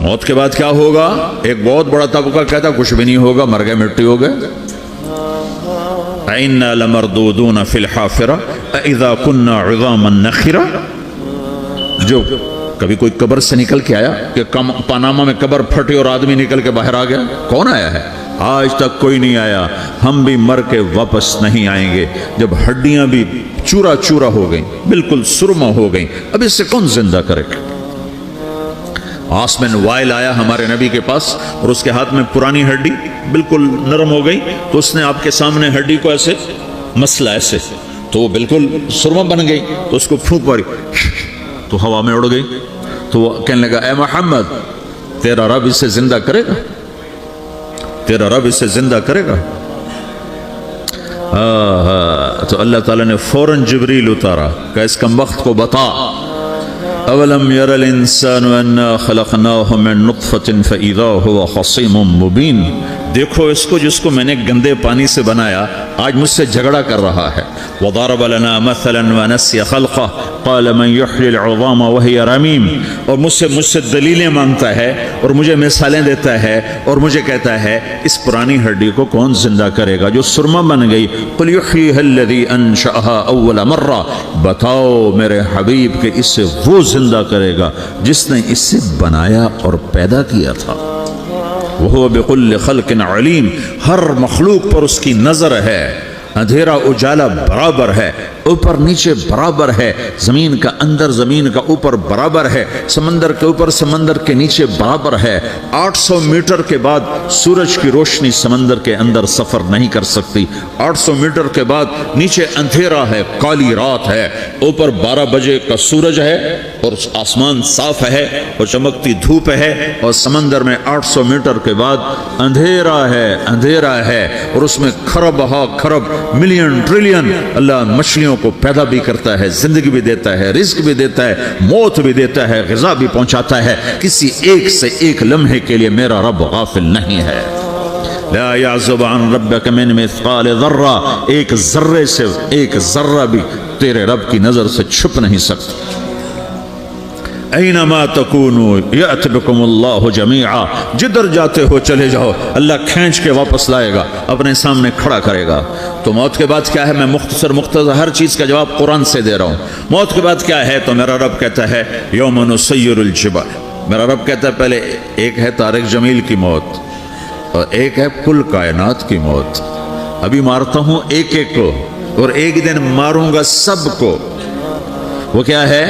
موت کے بعد کیا ہوگا؟ ایک بہت بڑا طبقہ کہتا کچھ بھی نہیں ہوگا، مر گئے، مٹی ہو گئے. اِنَّا لَمَرْدُودُونَ فِي الْحَافِرَةِ أَإِذَا كُنَّا عِظَامًا نَخِرَةً. جو کبھی کوئی قبر سے نکل کے آیا کہ پاناما میں قبر پھٹی اور آدمی نکل کے باہر آ گیا؟ کون آیا ہے؟ آج تک کوئی نہیں آیا. ہم بھی مر کے واپس نہیں آئیں گے. جب ہڈیاں بھی چورا چورا ہو گئیں، بالکل سرما ہو گئیں، اب اس سے کون زندہ کرے گا؟ آسمن وائل آیا ہمارے نبی کے پاس اور اس کے ہاتھ میں پرانی ہڈی بالکل نرم ہو گئی، تو اس نے آپ کے سامنے ہڈی کو ایسے مسلا، ایسے، تو وہ بالکل سرما بن گئی. تو اس کو پھونک ماری تو ہوا میں اڑ گئی. تو وہ کہنے لگا اے محمد تیرا رب اسے زندہ کرے گا؟ تیرا رب اسے زندہ کرے گا؟ تو اللہ تعالیٰ نے فوراً جبریل اتارا کہ اس کمبخت کو بتا اولم یر الانسان انا خلقناہ من نطفۃ فاذا هو خصیم مبین. دیکھو اس کو جس کو میں نے گندے پانی سے بنایا آج مجھ سے جھگڑا کر رہا ہے. وضرب لنا مثلا ونسی خلقہ قال من یحیی العظام وہی رمیم. اور مجھ سے دلیلیں مانگتا ہے اور مجھے مثالیں دیتا ہے اور مجھے کہتا ہے اس پرانی ہڈی کو کون زندہ کرے گا جو سرما بن گئی. قل یحییہا الذی انشأہا اول مرہ. بتاؤ میرے حبیب کہ اس سے وہ زندہ کرے گا جس نے اس سے بنایا اور پیدا کیا تھا. وہ بكل خلق علیم. ہر مخلوق پر اس کی نظر ہے. اندھیرا اجالا برابر ہے، اوپر نیچے برابر ہے، زمین کا اندر زمین کا اوپر برابر ہے، سمندر کے اوپر سمندر کے نیچے برابر ہے. 800 میٹر کے بعد سورج کی روشنی سمندر کے اندر سفر نہیں کر سکتی. 800 میٹر کے بعد نیچے اندھیرا ہے، کالی رات ہے، اوپر 12 بجے کا سورج ہے اور آسمان صاف ہے اور چمکتی دھوپ ہے، اور سمندر میں 800 میٹر کے بعد اندھیرا ہے اور اس میں کھرب ہا کھرب ملین ٹریلین اللہ مچھلیوں کو پیدا بھی کرتا ہے، زندگی بھی دیتا ہے، رزق بھی دیتا ہے، موت بھی دیتا ہے، غذا بھی پہنچاتا ہے. کسی ایک سے ایک لمحے کے لیے میرا رب غافل نہیں ہے. لا يعزب عن ربك من مثقال ذرہ. ایک ذرے سے ایک ذرہ بھی تیرے رب کی نظر سے چھپ نہیں سکتا. اینما تکونوا یأت بکم اللہ جمیعا. جدھر جاتے ہو چلے جاؤ، اللہ کھینچ کے واپس لائے گا، اپنے سامنے کھڑا کرے گا. تو موت کے بعد کیا ہے؟ میں مختصر ہر چیز کا جواب قرآن سے دے رہا ہوں. موت کے بعد کیا ہے؟ تو میرا رب کہتا ہے یوم نسیر الجبال. میرا رب کہتا ہے پہلے ایک ہے طارق جمیل کی موت اور ایک ہے کل کائنات کی موت. ابھی مارتا ہوں ایک ایک کو اور ایک دن ماروں گا سب کو. وہ کیا ہے؟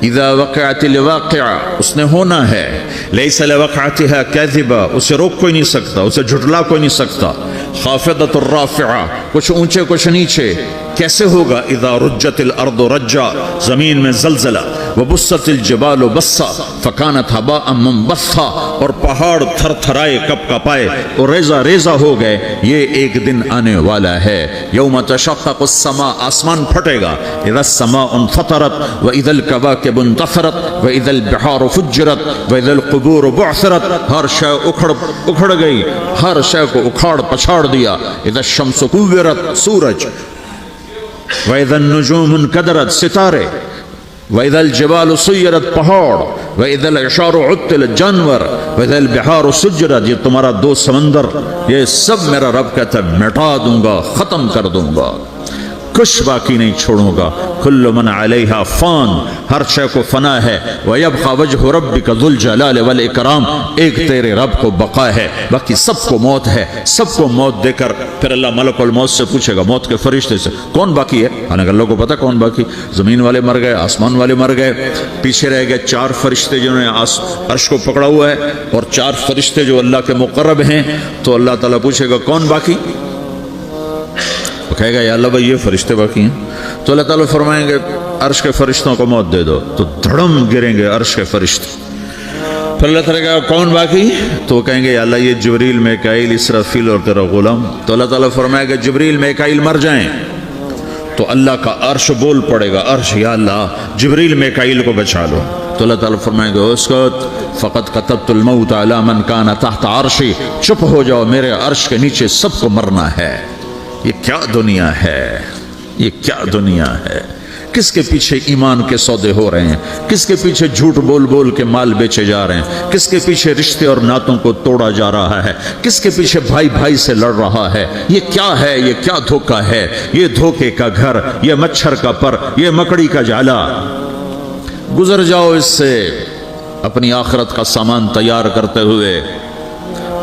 اذا وقعت الواقعہ، اس نے ہونا ہے. لیس لوقعتها کاذبہ، اسے روک کوئی نہیں سکتا، اسے جھٹلا کوئی نہیں سکتا. خافضۃ الرافعہ، کچھ اونچے کچھ نیچے. کیسے ہوگا؟ اذا رجت الارض رجا، زمین میں زلزلہ. وبست الجبال بسا فکانت ہباء منبثا، اور پہاڑ تھر تھرائے کپ کپائے اور ریزہ ریزہ ہو گئے. یہ ایک دن آنے والا ہے. یوم تشقق السماء، آسمان پھٹے گا. اذا السماء انفطرت واذا الکواکب انتثرت واذا البحار فجرت واذا القبور بعثرت. ہر شے اکھڑ گئی، ہر شے کو اکھاڑ پچھاڑ دیا. اذا الشمس کورت، سورج. وَإِذَا النُّجُومُ انْكَدَرَتْ، ستارے. وَإِذَا الْجِبَالُ سُيِّرَتْ، پہاڑ. وَإِذَا الْعِشَارُ عُطِّلَتْ، جانور. وَإِذَا الْبِحَارُ سُجِّرَتْ، یہ تمہارا دو سمندر، یہ سب میرا رب کہتا ہے مٹا دوں گا، ختم کر دوں گا، کچھ باقی نہیں چھوڑوں گا. کل من علیہا فان، ہر شے کو فنا ہے. وَيَبْقَى وَجْهُ رَبِّكَ ذُو الْجَلَالِ وَالْإِكْرَامِ، ایک تیرے رب کو بقا ہے، باقی سب کو موت ہے. سب کو موت دے کر پھر اللہ ملک الموت سے پوچھے گا، موت کے فرشتے سے کون باقی ہے؟ حالانکہ اللہ کو پتا کون باقی. زمین والے مر گئے، آسمان والے مر گئے، پیچھے رہ گئے 4 فرشتے جنہوں نے عرش کو پکڑا ہوا ہے اور 4 فرشتے جو اللہ کے مقرب ہیں. تو اللہ تعالیٰ پوچھے گا کون باقی؟ وہ کہے گا یا اللہ بھائی یہ فرشتے باقی ہیں. تو اللہ تعالیٰ فرمائیں گے عرش کے فرشتوں کو موت دے دو. تو دھڑم گریں گے عرش کے فرشتے. پھر اللہ تعالیٰ کہا کون باقی؟ تو وہ کہیں گے یا اللہ یہ جبریل میکائیل اسرافیل اور تیرا غلام. تو اللہ تعالیٰ فرمائے گا جبریل میکائیل مر جائیں. تو اللہ کا عرش بول پڑے گا، عرش یا اللہ جبریل میکائیل کو بچا لو. تو اللہ تعالیٰ فرمائیں گے اسکت فقط کتبت الموت علی من کان تحت عرشی، چپ ہو جاؤ، میرے عرش کے نیچے سب کو مرنا ہے. یہ کیا دنیا ہے، یہ کیا دنیا ہے. کس کے پیچھے ایمان کے سودے ہو رہے ہیں، کس کے پیچھے جھوٹ بول بول کے مال بیچے جا رہے ہیں، کس کے پیچھے رشتے اور ناتوں کو توڑا جا رہا ہے، کس کے پیچھے بھائی بھائی سے لڑ رہا ہے، یہ کیا ہے، یہ کیا دھوکہ ہے، یہ دھوکے کا گھر، یہ مچھر کا پر، یہ مکڑی کا جالا۔ گزر جاؤ اس سے اپنی آخرت کا سامان تیار کرتے ہوئے۔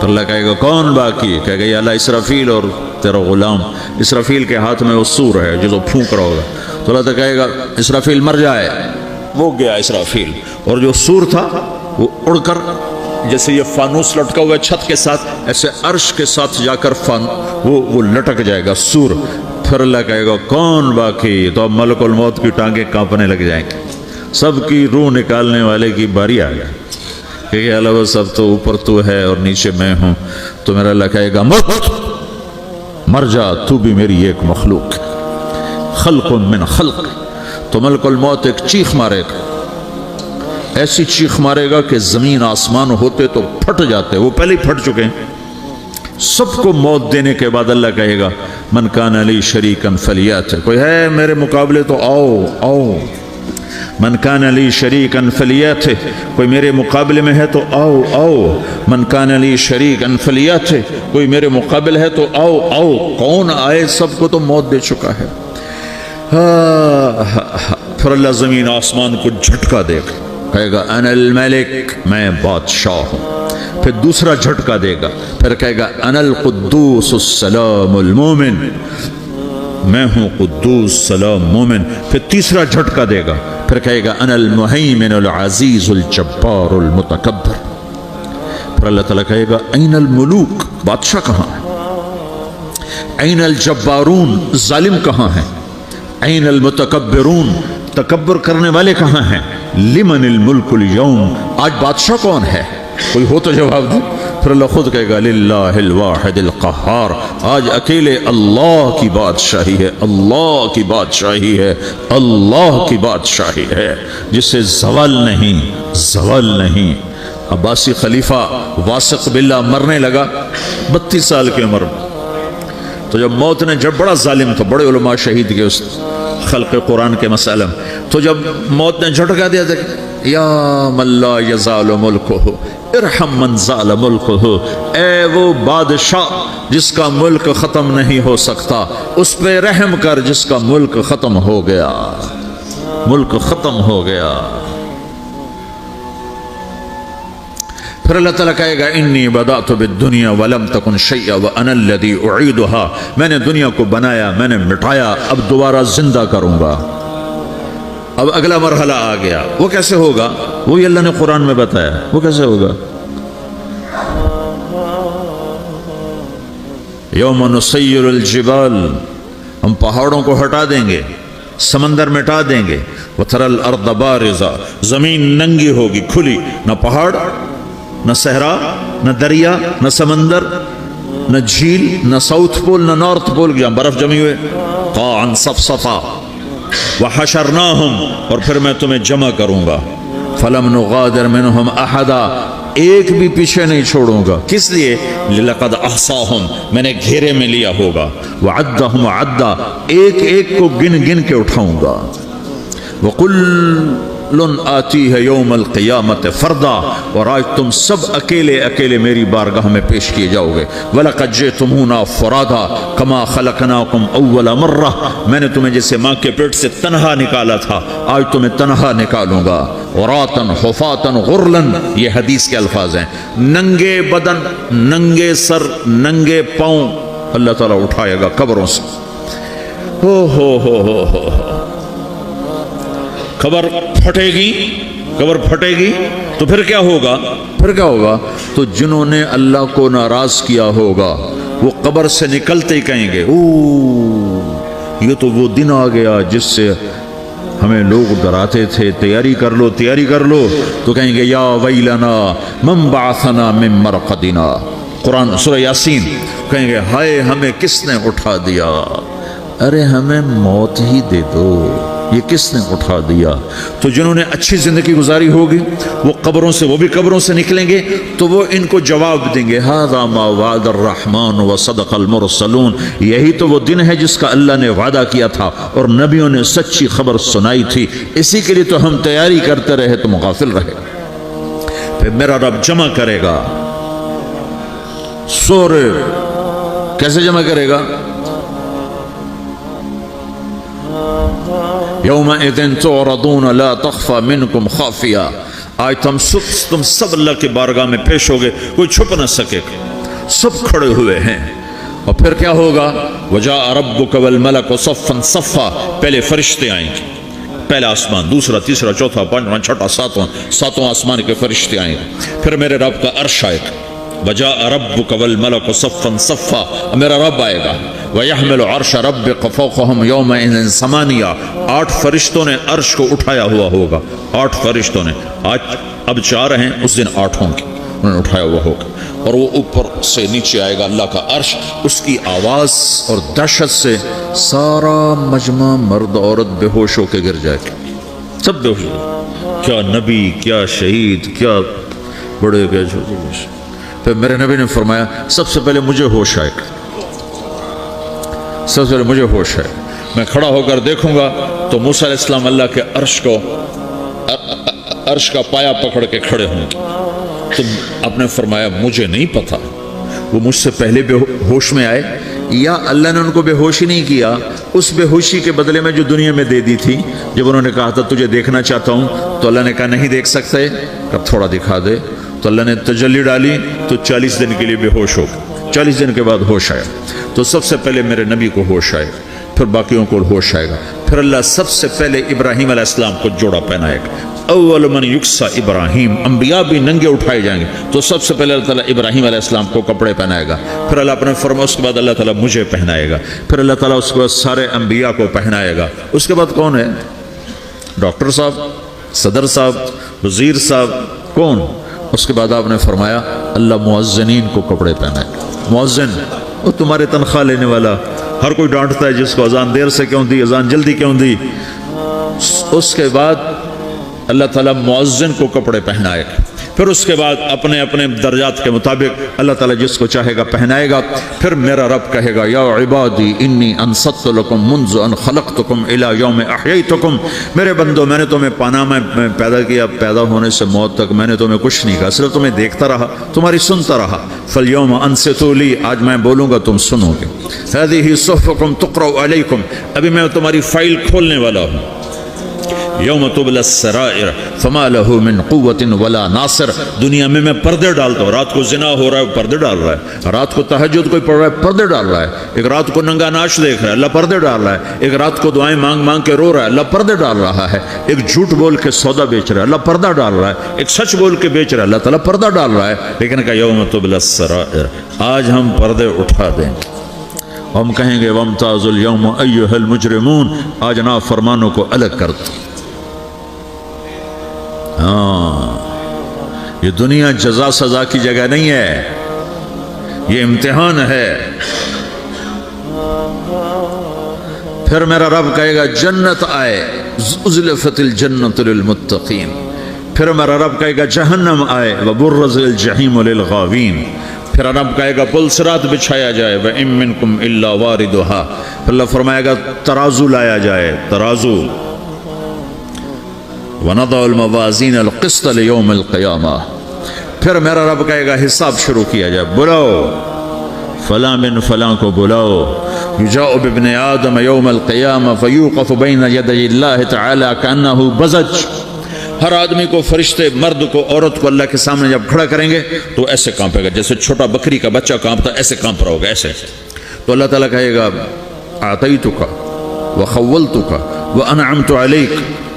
تو اللہ کہے گا کون باقی؟ کہے گا یا اللہ اسرافیل اور تیرا غلام۔ اسرافیل کے ہاتھ میں وہ سور ہے جو پھونک رہا ہوگا، تو اللہ تو کہے گا اسرافیل مر جائے، وہ گیا اسرافیل، اور جو سور تھا وہ اڑ کر جیسے یہ فانوس لٹکا ہوا ہے چھت کے ساتھ، ایسے عرش کے ساتھ جا کر وہ لٹک جائے گا سور۔ پھر اللہ کہے گا کون باقی؟ تو اب ملک الموت کی ٹانگیں کانپنے لگ جائیں گے، سب کی روح نکالنے والے کی باری آ گئی کہ اللہ سب تو اوپر تو ہے اور نیچے میں ہوں۔ تو میرا اللہ کہے گا مر جا، تو بھی میری ایک مخلوق، خلق من خلق۔ تو ملک الموت ایک چیخ مارے گا، ایسی چیخ مارے گا کہ زمین آسمان ہوتے تو پھٹ جاتے، وہ پہلے ہی پھٹ چکے ہیں۔ سب کو موت دینے کے بعد اللہ کہے گا من کان لی شریکا فلیات، کوئی ہے میرے مقابلے تو آؤ آؤ۔ من کان لی شریکا فلیات، کوئی میرے مقابلے میں ہے تو آؤ آؤ۔ من کان لی شریکا فلیات، کوئی میرے مقابل ہے تو آؤ آؤ۔ کون آئے؟ سب کو تو موت دے چکا ہے۔ پھر اللہ زمین آسمان کو جھٹکا دے گا، کہے گا انا الملک، میں بادشاہ ہوں۔ پھر دوسرا جھٹکا دے گا، پھر کہے گا انا القدوس السلام المومن، میں ہوں قدوس سلام مومن۔ پھر تیسرا جھٹکا دے گا، پھر کہے گا انا المہیمن العزیز الجبار المتکبر۔ پھر اللہ تعالیٰ کہے گا این الملوک، بادشاہ کہاں ہے؟ این الجبارون، ظالم کہاں ہیں؟ این المتکبرون، تکبر کرنے والے کہاں ہیں؟ لمن الملک اليوم، آج بادشاہ کون ہے؟ کوئی ہو تو جواب دے۔ پھر اللہ خود کہے گا للہ الواحد القہار، آج اکیلے اللہ کی بادشاہی ہے، اللہ کی بادشاہی ہے، اللہ کی بادشاہی ہے، جس سے زوال نہیں، زوال نہیں۔ عباسی خلیفہ واثق باللہ مرنے لگا 32 سال کی عمر میں، تو جب موت نے، جب بڑا ظالم تھا، بڑے علماء شہید کے اس خلق قرآن کے مسئلہ میں، تو جب موت نے جھٹکا دیا تھا یا من لا یزال ملکہ ارحم من زال ملکہ، اے وہ بادشاہ جس کا ملک ختم نہیں ہو سکتا، اس پہ رحم کر جس کا ملک ختم ہو گیا، ملک ختم ہو گیا۔ پھر اللہ تعالیٰ کہے گا انی بدأت بالدنیا ولم تکن شیئا وانا الذی اعیدہا، میں نے دنیا کو بنایا، میں نے مٹایا، اب دوبارہ زندہ کروں گا۔ اب اگلا مرحلہ آ گیا، وہ کیسے ہوگا؟ وہی اللہ نے قرآن میں بتایا، وہ کیسے ہوگا؟ یوم نسیر الجبال، ہم پہاڑوں کو ہٹا دیں گے، سمندر مٹا دیں گے، وتری الارض بارزہ، زمین ننگی ہوگی، کھلی، نہ پہاڑ، نہ صحرا، نہ دریا، نہ سمندر، نہ جھیل، نہ ساؤتھ پول، نہ نارتھ پول جہاں برف جمی ہوئے، قاعا صفصفا، وحشرناہم، اور پھر میں تمہیں جمع کروں گا، فلم نغادر منہم احدا، ایک بھی پیچھے نہیں چھوڑوں گا، کس لیے؟ لقد احصاہم، میں نے گھیرے میں لیا ہوگا، وعدہم عدا، ایک ایک کو گن گن کے اٹھاؤں گا، وَقُلٌّ آتی ہے یوم القیامت فردا، اور آج تم سب اکیلے اکیلے میری بارگاہ میں پیش کیے جاؤ گے، وَلَقَدْ جِئْتُمُونَا فُرَادًا كَمَا خَلَقْنَاكُمْ أَوَّلَ مَرَّةٍ، میں نے تمہیں جیسے ماں کے پیٹ سے تنہا نکالا تھا، آج تمہیں تنہا نکالوں گا، عُرَاةً حُفَاةً غُرْلًا، یہ حدیث کے الفاظ ہیں، ننگے بدن، ننگے سر، ننگے پاؤں اللہ تعالیٰ اٹھائے گا قبروں سے۔ ہو قبر پھٹے گی، قبر پھٹے گی تو پھر کیا ہوگا؟ پھر کیا ہوگا؟ تو جنہوں نے اللہ کو ناراض کیا ہوگا وہ قبر سے نکلتے ہی کہیں گے یہ تو وہ دن آ گیا جس سے ہمیں لوگ ڈراتے تھے، تیاری کر لو تیاری کر لو، تو کہیں گے یا ویلنا من بعثنا من مرقدنا، قرآن سورہ یاسین، کہیں گے ہائے ہمیں کس نے اٹھا دیا، ارے ہمیں موت ہی دے دو، یہ کس نے اٹھا دیا؟ تو جنہوں نے اچھی زندگی گزاری ہوگی وہ قبروں سے، وہ بھی قبروں سے نکلیں گے تو وہ ان کو جواب دیں گے ھذا ما وعد الرحمن وصدق المرسلون، یہی تو وہ دن ہے جس کا اللہ نے وعدہ کیا تھا اور نبیوں نے سچی خبر سنائی تھی، اسی کے لیے تو ہم تیاری کرتے رہے تم غافل رہے۔ پھر میرا رب جمع کرے گا سورے، کیسے جمع کرے گا؟ یومئذ تعرضون لا تخفى منکم خافیہ، آج تم سب اللہ کے بارگاہ میں پیش ہوگے، کوئی چھپ نہ سکے، سب کھڑے ہوئے ہیں۔ اور پھر کیا ہوگا؟ وجاء ربک والملک صفا صفا، پہلے فرشتے آئیں گے، پہلا آسمان، دوسرا، تیسرا، چوتھا، پانچواں، چھٹا، ساتواں آسمان کے فرشتے آئیں گے، پھر میرے رب کا عرش آئے گا، وجاء ربک والملک صفا صفا، میرا رب آئے گا، وَيَحْمِلُ عَرْشَ رَبِّكَ فَوْقَهُمْ يَوْمَئِذٍ ثَمَانِيَةٌ، 8 فرشتوں نے عرش کو اٹھایا ہوا ہوگا، 8 فرشتوں نے، آج اب 4 ہیں، اس دن 8 ہوں گے، انہوں نے اٹھایا ہوا ہوگا، اور وہ اوپر سے نیچے آئے گا اللہ کا عرش، اس کی آواز اور دہشت سے سارا مجمع مرد عورت بے ہوش ہو کے گر جائے گا، سب بے ہوش ہو، کیا نبی، کیا شہید، کیا بڑے گئے چھوٹے۔ پھر میرے نبی نے فرمایا سب سے پہلے مجھے ہوش آئے گا، سب سے پہلے مجھے ہوش ہے، میں کھڑا ہو کر دیکھوں گا تو موسیٰ علیہ السلام اللہ کے عرش کا پایا پکڑ کے کھڑے ہوں گے۔ تو آپ نے فرمایا مجھے نہیں پتا وہ مجھ سے پہلے بے ہوش میں آئے یا اللہ نے ان کو بے ہوشی نہیں کیا، اس بے ہوشی کے بدلے میں جو دنیا میں دے دی تھی، جب انہوں نے کہا تھا تجھے دیکھنا چاہتا ہوں تو اللہ نے کہا نہیں دیکھ سکتے، اب تھوڑا دکھا دے، تو اللہ نے تجلی ڈالی تو 40 دن کے لیے بے ہوش ہو گئے، 40 دن کے بعد ہوش آیا۔ تو سب سے پہلے میرے نبی کو ہوش آئے گا، پھر باقیوں کو ہوش آئے گا، پھر اللہ سب سے پہلے ابراہیم علیہ السلام کو جوڑا پہنائے گا، اول من یکسا ابراہیم، انبیاء بھی ننگے اٹھائے جائیں گے، تو سب سے پہلے اللہ تعالیٰ ابراہیم علیہ السلام کو کپڑے پہنائے گا، پھر اللہ اپنے فرما، اس کے بعد اللہ تعالیٰ مجھے پہنائے گا، پھر اللہ تعالیٰ اس کے بعد سارے انبیاء کو پہنائے گا، اس کے بعد کون ہے؟ ڈاکٹر صاحب، صدر صاحب، وزیر صاحب، کون؟ اس کے بعد آپ نے فرمایا اللہ مؤذنین کو کپڑے پہنائے گا، مؤذن وہ تمہارے تنخواہ لینے والا، ہر کوئی ڈانٹتا ہے جس کو اذان دیر سے کیوں دی، اذان جلدی کیوں دی، اس کے بعد اللہ تعالیٰ مؤذن کو کپڑے پہنائے گا، پھر اس کے بعد اپنے اپنے درجات کے مطابق اللہ تعالیٰ جس کو چاہے گا پہنائے گا، پھر میرا رب کہے گا یا عبادی انی انصت لکم منذ ان خلقتکم الی یوم احییتکم، میرے بندو میں نے تمہیں پاناما میں پیدا کیا، پیدا ہونے سے موت تک میں نے تمہیں کچھ نہیں کہا، صرف تمہیں دیکھتا رہا، تمہاری سنتا رہا، فالیوم انصتوا لی، آج میں بولوں گا تم سنو گے، ہذہ صحفکم تقرأ علیکم، ابھی میں تمہاری فائل کھولنے والا ہوں، یوم تبلی السرائر فما له من قوت ولا ناصر، دنیا میں پردے ڈالتا ہوں، رات کو زنا ہو رہا ہے پردے ڈال رہا ہے، رات کو تہجد کوئی پڑھ رہا ہے پردے ڈال رہا ہے، ایک رات کو ننگا ناچ دیکھ رہا ہے اللہ پردے ڈال رہا ہے، ایک رات کو دعائیں مانگ مانگ کے رو رہا ہے اللہ پردے ڈال رہا ہے، ایک جھوٹ بول کے سودا بیچ رہا ہے اللہ پردہ ڈال رہا ہے، ایک سچ بول کے بیچ رہا ہے اللہ تعالیٰ پردہ ڈال رہا ہے، لیکن کہ یوم تبلی السرائر، آج ہم پردے اٹھا دیں گے، ہم کہیں گے وامتازوا اليوم ایھا المجرمون، آج نافرمانوں کو الگ کر دو۔ ہاں، یہ دنیا جزا سزا کی جگہ نہیں ہے، یہ امتحان ہے۔ پھر میرا رب کہے گا جنت آئے، ازلفت الجنت للمتقین، پھر میرا رب کہے گا جہنم آئے، وبرز الجحیم للغاوین، پھر رب کہے گا پل صراط بچھایا جائے، وَإِن مِّنكُمْ إِلَّا وَارِدُهَا، پھر اللہ فرمائے گا ترازو لایا جائے، ترازو، وَنَضَعُ الْمَوَازِينَ الْقِسْطَ لِيَوْمِ الْقِيَامَةِ، پھر میرا رب کہے گا حساب شروع کیا جائے، بلاؤ فلاں بن فلاں کو بلاؤ، یجاء بابن آدم یوم القیامہ فیوقف بین یدی اللہ تعالی کأنہ بزج، ہر آدمی کو، فرشتے، مرد کو، عورت کو اللہ کے سامنے جب کھڑا کریں گے تو ایسے کانپے گا جیسے چھوٹا بکری کا بچہ کانپتا، ایسے کانپ رہا ہوگا ایسے، تو اللہ تعالیٰ کہے گا اعطیتک وخولتک وانعمت علیک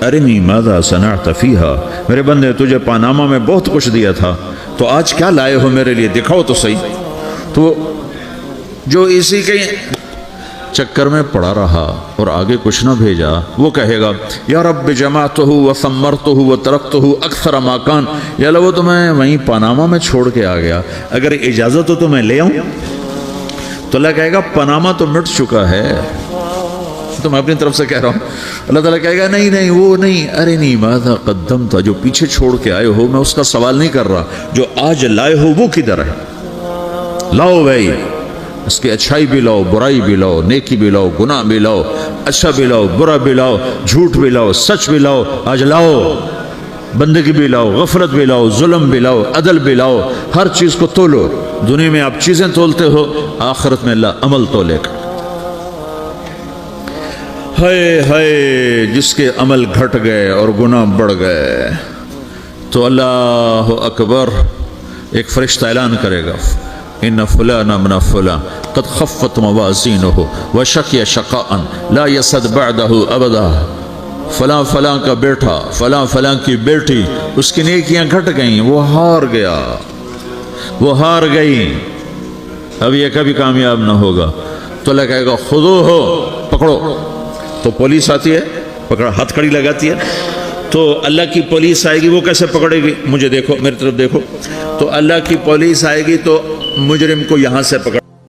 ارنی ماذا صنعت فیہا، میرے بندے تجھے پاناما میں بہت کچھ دیا تھا تو آج کیا لائے ہو میرے لیے، دکھاؤ تو صحیح۔ تو جو اسی کے چکر میں پڑا رہا اور آگے کچھ نہ بھیجا، وہ کہے گا یا رب جمعتہ وثمرتہ وترکتہ اکثر ما کان، یا اللہ وہ تو میں وہیں پاناما میں چھوڑ کے آ گیا، اگر اجازت ہو تو میں لے آؤں، تو اللہ کہے گا پاناما تو مٹ چکا ہے، تو میں اپنی طرف سے کہہ رہا ہوں. اللہ تعالیٰ کہے گا نہیں نہیں وہ نہیں. ارے نہیں ماذا قدمت، جو پیچھے چھوڑ کے آئے ہو میں اس کا سوال نہیں کر رہا، جو آج لائے ہو وہ کدھر ہے؟ لاؤ بھائی، اس کی اچھائی بھی لاؤ، برائی بھی لاؤ، نیکی بھی لاؤ، گناہ بھی لاؤ، اچھا بھی لاؤ، برا بھی لاؤ، جھوٹ بھی لاؤ، سچ بھی لاؤ. آج لاؤ، بندگی بھی لاؤ، غفلت بھی لاؤ، ظلم بھی لاؤ، عدل بھی لاؤ. ہر چیز کو تولو. دنیا میں آپ چیزیں تولتے ہو، آخرت میں اللہ عمل تولے گا. ہائے ہائے جس کے عمل گھٹ گئے اور گناہ بڑھ گئے تو اللہ اکبر، ایک فرشتہ اعلان کرے گا ان فلان من فلان قد خفت موازینہ وشقی شقاء لا یسد بعدہ ابدا. فلاں فلاں کا بیٹا، فلاں فلاں کی بیٹی، اس کی نیکیاں گھٹ گئیں، وہ ہار گیا، وہ ہار گئی، اب یہ کبھی کامیاب نہ ہوگا. تو اللہ کہے گا خودو ہو، پکڑو. تو پولیس آتی ہے، پکڑا، ہتھ کڑی لگاتی ہے. تو اللہ کی پولیس آئے گی، وہ کیسے پکڑے گی؟ مجھے دیکھو، میری طرف دیکھو. تو اللہ کی پولیس آئے گی تو مجرم کو یہاں سے پکڑ